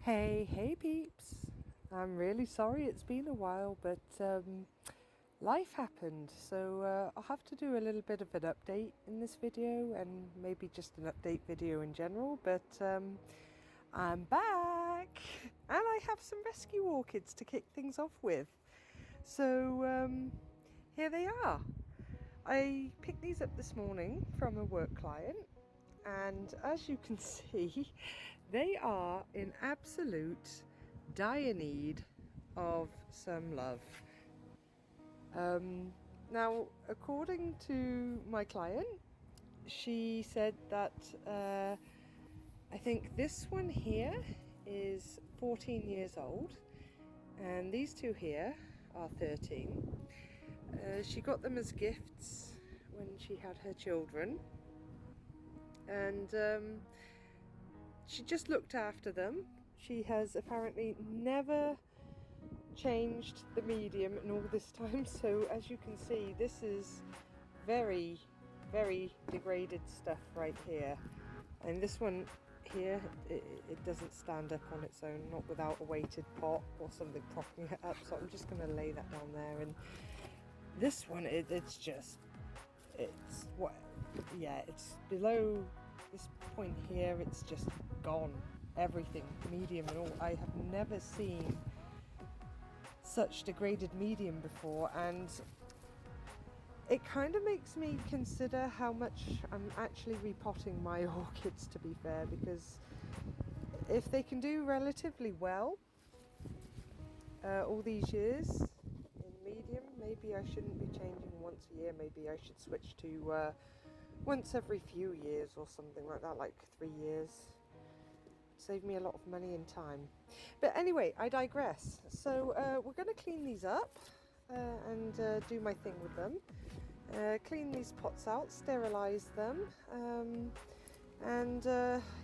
Hey peeps! I'm really sorry it's been a while, but life happened, so I'll have to do a little bit of an update in this video and maybe just an update video in general, but I'm back! And I have some rescue orchids to kick things off with. So here they are. I picked these up this morning from a work client, and as you can see, they are in absolute dire need of some love. Now, according to my client, she said that I think this one here is 14 years old, and these two here are 13. She got them as gifts when she had her children, and she just looked after them. She has apparently never changed the medium in all this time, so as you can see, this is very degraded stuff right here, and this one here, it doesn't stand up on its own, not without a weighted pot or something propping it up, so I'm just going to lay that down there. And this one, it's below this point here, it's just gone, everything, medium and all. I have never seen such degraded medium before, and it kind of makes me consider how much I'm actually repotting my orchids, to be fair, because if they can do relatively well all these years in medium, maybe I shouldn't be changing once a year. Maybe I should switch to once every few years or something like that, like 3 years. Save me a lot of money and time. But anyway, I digress. So we're going to clean these up and do my thing with them. Clean these pots out, sterilize them, and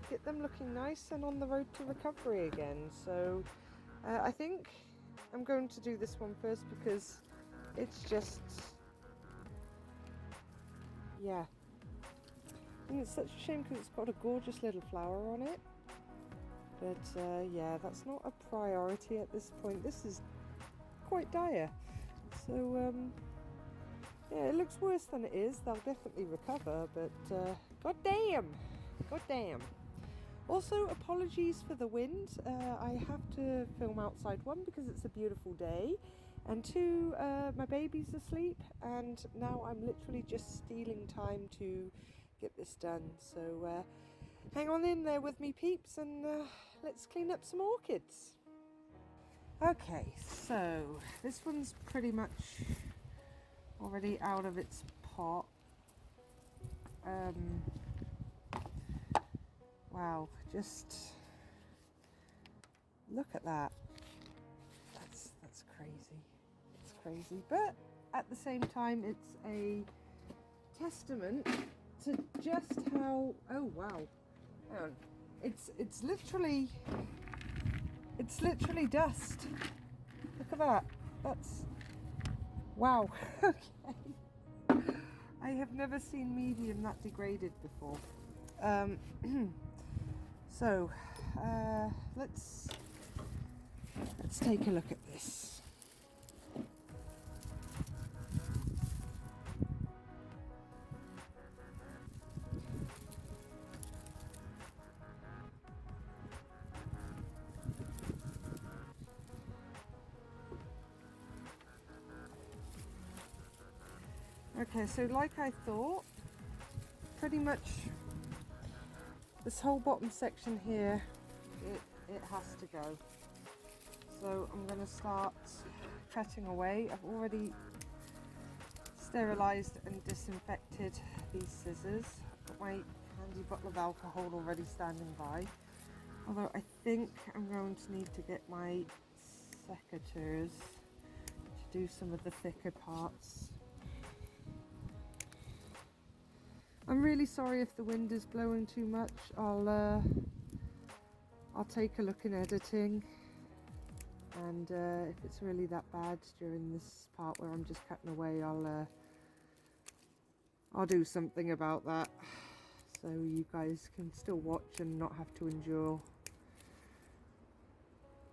get them looking nice and on the road to recovery again. So I think I'm going to do this one first because it's just, yeah. And it's such a shame because it's got a gorgeous little flower on it. But yeah, that's not a priority at this point. This is quite dire. So yeah, it looks worse than it is. They'll definitely recover, but god damn. Also, apologies for the wind. I have to film outside, one, because it's a beautiful day, and two, my baby's asleep, and now I'm literally just stealing time to get this done. So hang on in there with me, peeps, and let's clean up some orchids. Okay, so this one's pretty much already out of its pot. Wow, just look at that. That's crazy. It's crazy, but at the same time, it's a testament to just how. Oh wow, hang on. It's literally dust. Look at that. That's wow. Okay. I have never seen medium that degraded before. So let's take a look at this. Okay, so like I thought, pretty much this whole bottom section here, it has to go. So I'm going to start cutting away. I've already sterilised and disinfected these scissors. I've got my handy bottle of alcohol already standing by. Although I think I'm going to need to get my secateurs to do some of the thicker parts. I'm really sorry if the wind is blowing too much. I'll take a look in editing, and if it's really that bad during this part where I'm just cutting away, I'll do something about that, so you guys can still watch and not have to endure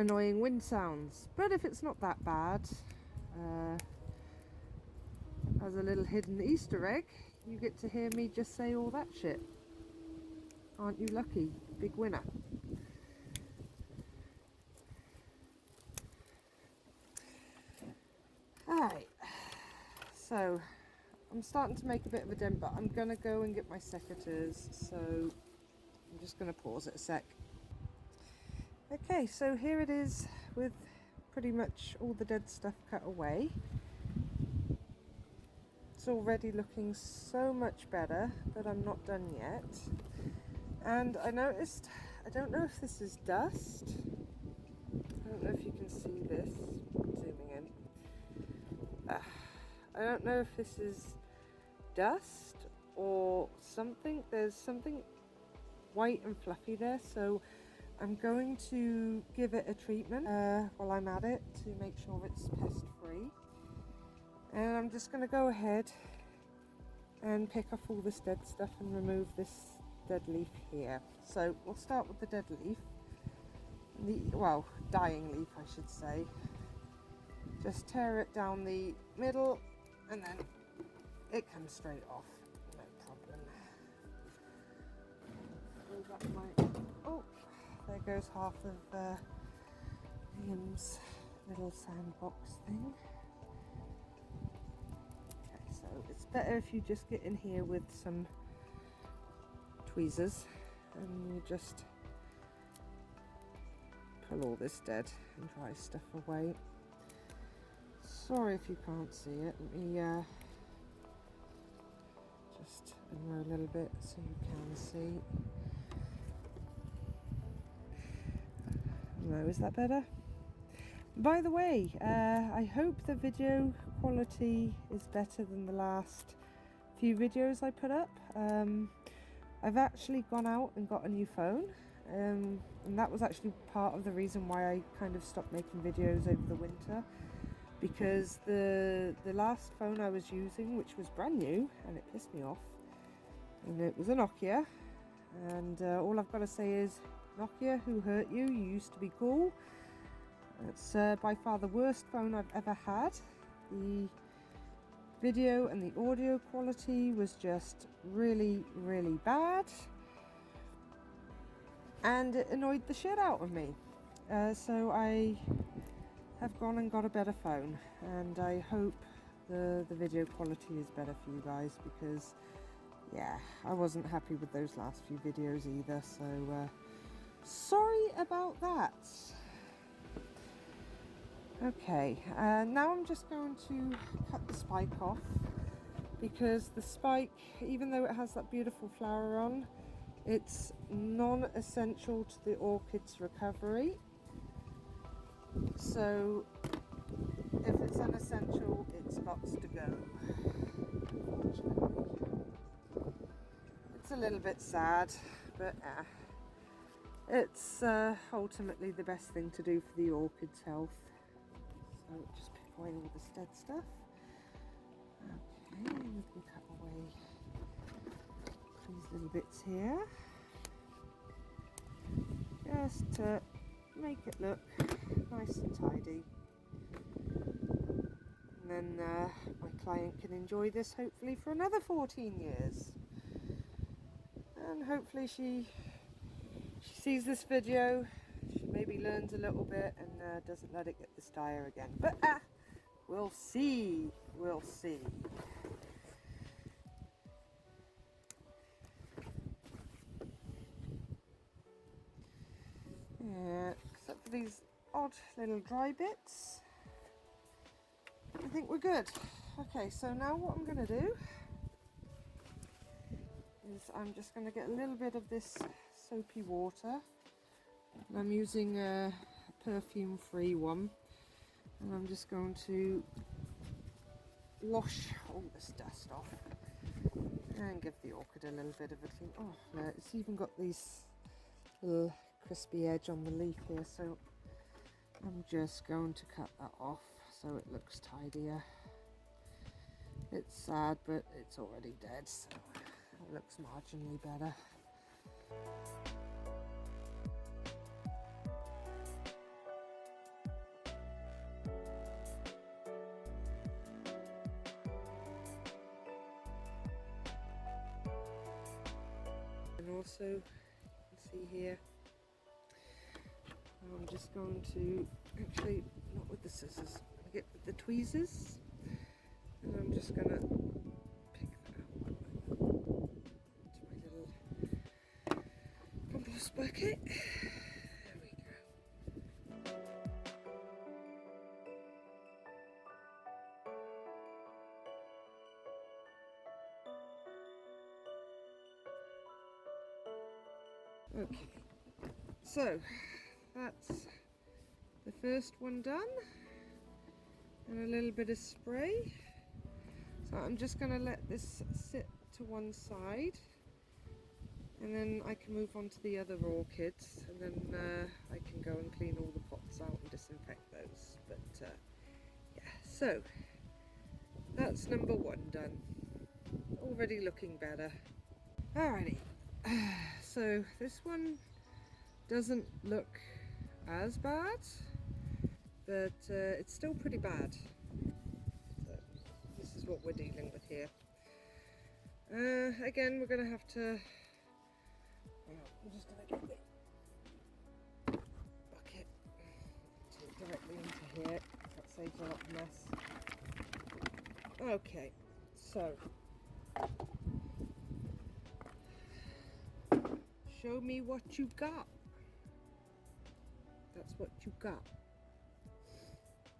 annoying wind sounds. But if it's not that bad, as a little hidden Easter egg, you get to hear me just say all that shit. Aren't you lucky? Big winner. Alright, so I'm starting to make a bit of a dent, but I'm gonna go and get my secateurs, so I'm just gonna pause it a sec. Okay, so here it is with pretty much all the dead stuff cut away. It's already looking so much better, but I'm not done yet. And I noticed, I don't know if this is dust. I don't know if you can see this. Zooming in. I don't know if this is dust or something. There's something white and fluffy there, so I'm going to give it a treatment while I'm at it to make sure it's pest free. And I'm just going to go ahead and pick off all this dead stuff and remove this dead leaf here. So we'll start with the dead leaf, well, dying leaf I should say. Just tear it down the middle and then it comes straight off, no problem. Oh, there goes half of Liam's little sandbox thing. Okay, so it's better if you just get in here with some tweezers and you just pull all this dead and dry stuff away. Sorry if you can't see it. Let me just unroll a little bit so you can see. No, is that better? By the way, I hope the video quality is better than the last few videos I put up. I've actually gone out and got a new phone, and that was actually part of the reason why I kind of stopped making videos over the winter. Because the last phone I was using, which was brand new, and it pissed me off, and it was a Nokia, and all I've got to say is, Nokia, who hurt you? You used to be cool. It's by far the worst phone I've ever had. The video and the audio quality was just really, really bad, and it annoyed the shit out of me. So I have gone and got a better phone, and I hope the video quality is better for you guys, because yeah, I wasn't happy with those last few videos either, so sorry about that. Okay, now I'm just going to cut the spike off, because the spike, even though it has that beautiful flower on, it's non-essential to the orchid's recovery. So if it's unessential, it's got to go, unfortunately. It's a little bit sad, but it's ultimately the best thing to do for the orchid's health. So just pick away all this dead stuff. Okay, we can cut away these little bits here, just to make it look nice and tidy. And then my client can enjoy this hopefully for another 14 years. And hopefully she sees this video, she maybe learns a little bit and doesn't let it get this dire again. But we'll see, we'll see. Yeah, except for these odd little dry bits, I think we're good. Okay, so now what I'm going to do is I'm just going to get a little bit of this soapy water, and I'm using a perfume free one, and I'm just going to wash all this dust off and give the orchid a little bit of a clean. Oh no, it's even got these little crispy edge on the leaf here, so I'm just going to cut that off so it looks tidier. It's sad, but it's already dead, so it looks marginally better. also, you can see here, I'm just going to, actually not with the scissors, I get with the tweezers, and I'm just going to pick that out into my little compost bucket. There we go. Okay, so that's the first one done, and a little bit of spray. So I'm just going to let this sit to one side, and then I can move on to the other orchids, and then I can go and clean all the pots out and disinfect those. But yeah, so that's number one done. Already looking better. Alrighty. So this one doesn't look as bad, but it's still pretty bad. So this is what we're dealing with here. Again, we're going to have to, I'm just going to get the bucket directly into here, that saves a lot of mess. Okay, so show me what you got. That's what you got.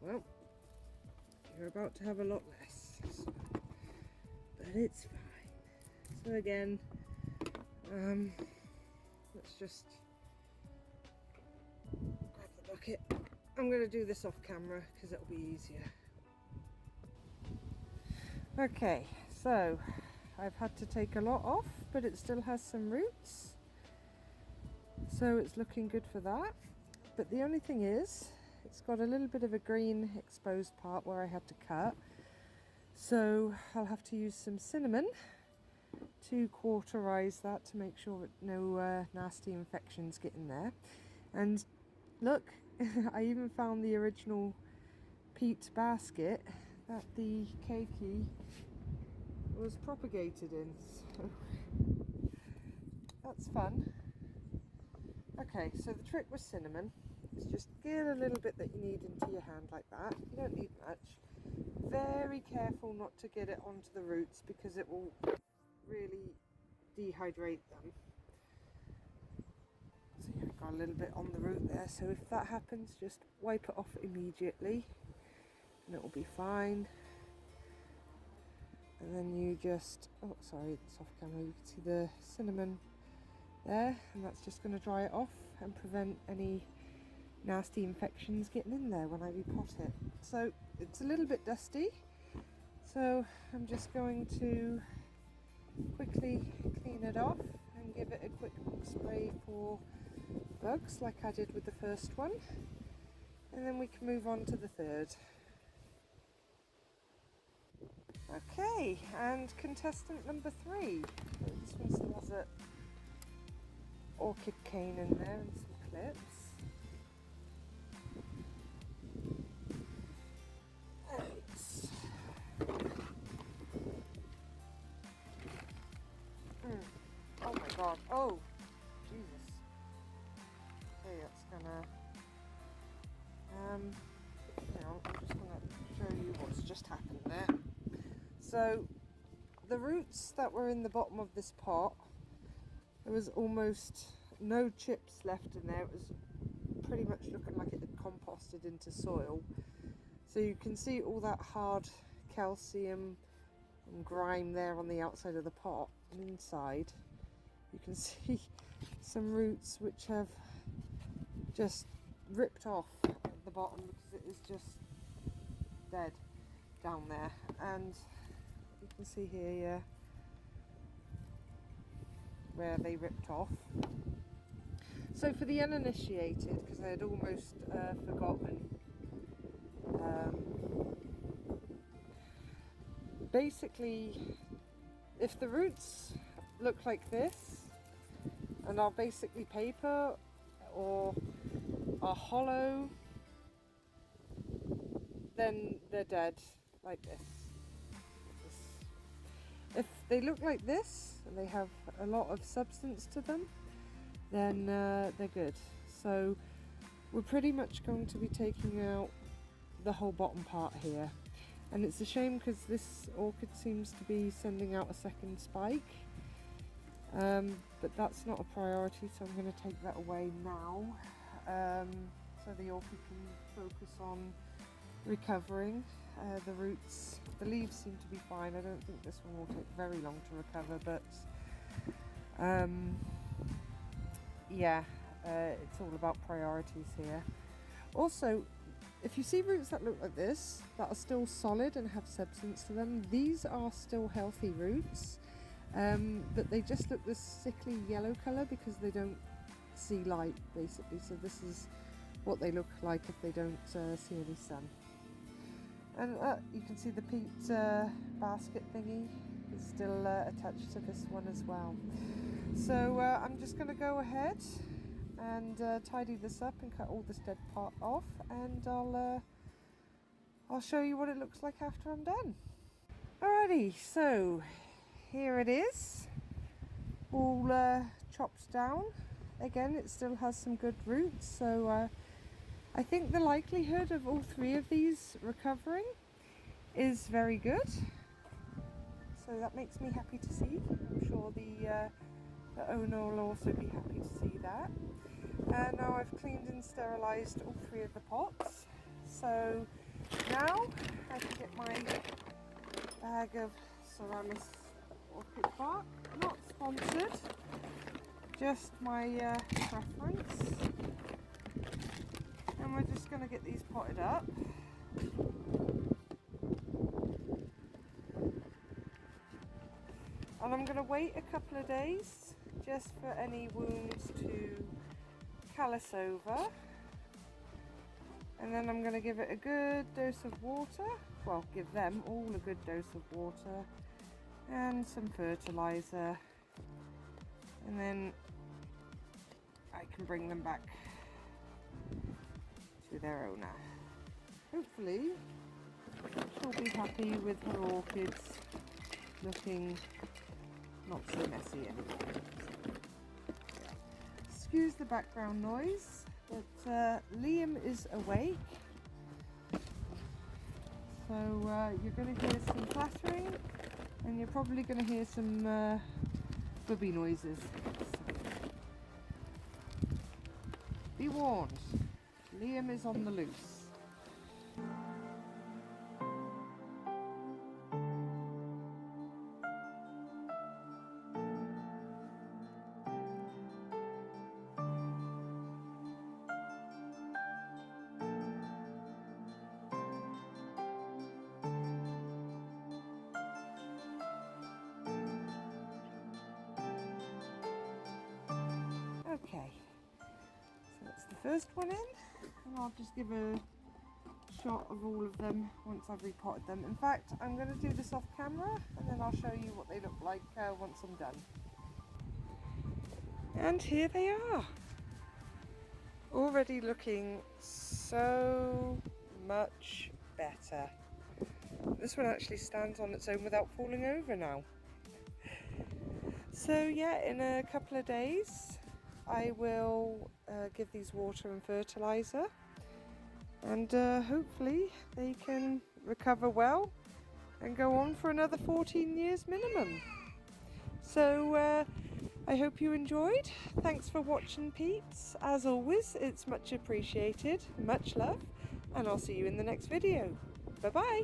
Well, you're about to have a lot less, so, but it's fine. So again, let's just grab the bucket. I'm going to do this off camera because it'll be easier. Okay, so I've had to take a lot off, but it still has some roots. So it's looking good for that. But the only thing is, it's got a little bit of a green exposed part where I had to cut. So I'll have to use some cinnamon to cauterize that to make sure that no nasty infections get in there. And look, I even found the original peat basket that the keiki was propagated in. So that's fun. Okay, so the trick with cinnamon is just get a little bit that you need into your hand like that. You don't need much. Very careful not to get it onto the roots because it will really dehydrate them. So yeah, I've got a little bit on the root there, so if that happens, just wipe it off immediately and it will be fine. And then you just, oh sorry, it's off camera, you can see the cinnamon there, and that's just going to dry it off and prevent any nasty infections getting in there when I repot it. So it's a little bit dusty, so I'm just going to quickly clean it off and give it a quick spray for bugs like I did with the first one, and then we can move on to the third. Okay, and contestant number 3. This one still has a orchid cane in there and some clips. Oh my god, oh Jesus. Okay, that's gonna I'm just gonna show you what's just happened there. So the roots that were in the bottom of this pot, there was almost no chips left in there. It was pretty much looking like it had composted into soil. So you can see all that hard calcium and grime there on the outside of the pot, and inside you can see some roots which have just ripped off at the bottom because it is just dead down there. And you can see here, yeah, where they ripped off. So for the uninitiated, because I had almost forgotten, basically if the roots look like this and are basically paper or are hollow, then they're dead like this. If they look like this and they have a lot of substance to them, then they're good. So we're pretty much going to be taking out the whole bottom part here. And it's a shame because this orchid seems to be sending out a second spike. But that's not a priority, so I'm going to take that away now. So the orchid can focus on recovering. The roots, the leaves seem to be fine. I don't think this one will take very long to recover, but yeah, it's all about priorities here. Also, if you see roots that look like this, that are still solid and have substance to them, these are still healthy roots, but they just look this sickly yellow colour because they don't see light, basically. So this is what they look like if they don't see any sun. And you can see the peat basket thingy is still attached to this one as well. So I'm just going to go ahead and tidy this up and cut all this dead part off, and I'll show you what it looks like after I'm done. Alrighty, so here it is, all chopped down. Again, it still has some good roots, so I think the likelihood of all three of these recovering is very good. So that makes me happy to see. I'm sure the owner will also be happy to see that. Now I've cleaned and sterilised all three of the pots. So now I can get my bag of Phalaenopsis Orchid bark. Not sponsored, just my preference. And we're just going to get these potted up. And I'm going to wait a couple of days just for any wounds to callus over. And then I'm going to give it a good dose of water. Well, give them all a good dose of water and some fertiliser. And then I can bring them back to their owner. Hopefully she'll be happy with her orchids looking not so messy anymore. Yeah. Excuse the background noise, but Liam is awake, so you're going to hear some clattering and you're probably going to hear some bubby noises. Be warned, Liam is on the loose. Okay, so that's the first one in, and I'll just give a shot of all of them once I've repotted them. In fact, I'm going to do this off camera and then I'll show you what they look like once I'm done. And here they are, already looking so much better. This one actually stands on its own without falling over now. So yeah, in a couple of days I will give these water and fertiliser, and hopefully they can recover well and go on for another 14 years minimum. So I hope you enjoyed. Thanks for watching, peeps. As always, it's much appreciated. Much love, and I'll see you in the next video. Bye bye.